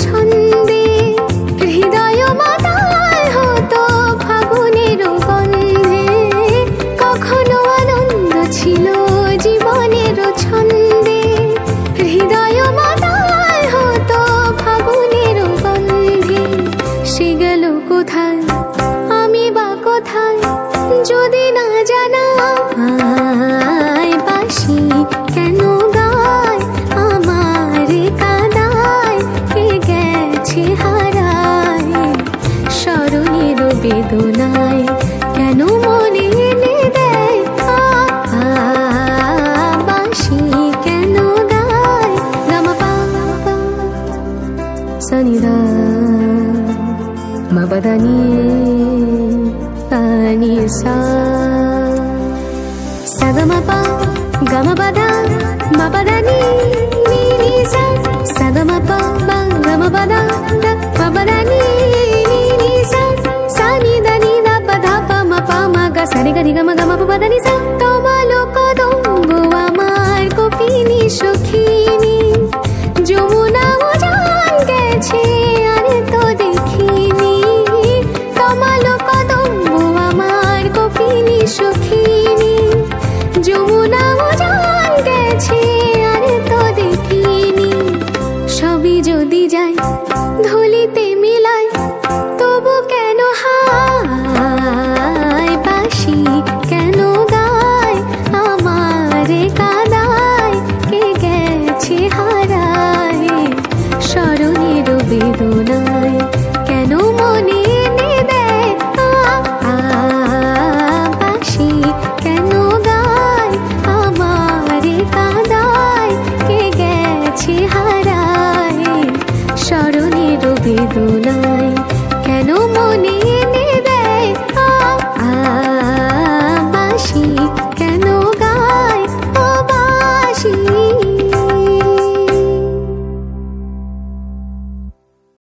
ছন্দে হৃদয় মাতাল হতো ফাগুনের গন্ধে। কখনো আনন্দ ছিল জীবনের ছন্দে হৃদয় মাতাল হতো ফাগুনের গন্ধে। সে গেল কোথায় আমি বা কোথায় যদি না জানা। বাঁশি কেন গায় আমার কাদায় কে গেছে হারায় স্মরণের বেদনায় কেন মনে এনে দেয়। বাঁশি কেন গায় গামা পা সনিদা মবদানি পানি সা সগমপা গমপদা মপদানি নি সা সগমপা গমপদা মপদানি নি সা সানি দানি দা পধা পা মপা মগা সারে গরি গম গম পদানি সা। তোমালো কদম্ব আমার কপিনি সখিনী যমুনা উজান গেছে আর তো দেখিনি। তোমালো কদম্ব আমার কপিনি সখিনী যমুনা উজান গেছে আর তো দেখিনি। সবই যদি যায় ধুলিতে মিলায় তবু কেন হায় বাঁশি কেন গায় আমার কাদায় কে গেছে হারায় স্মরণের বেদনায় কেন মনে এনে দেয়। বাঁশি কেন গায় আমার কাদায় কে গেছে হারায় স্মরণ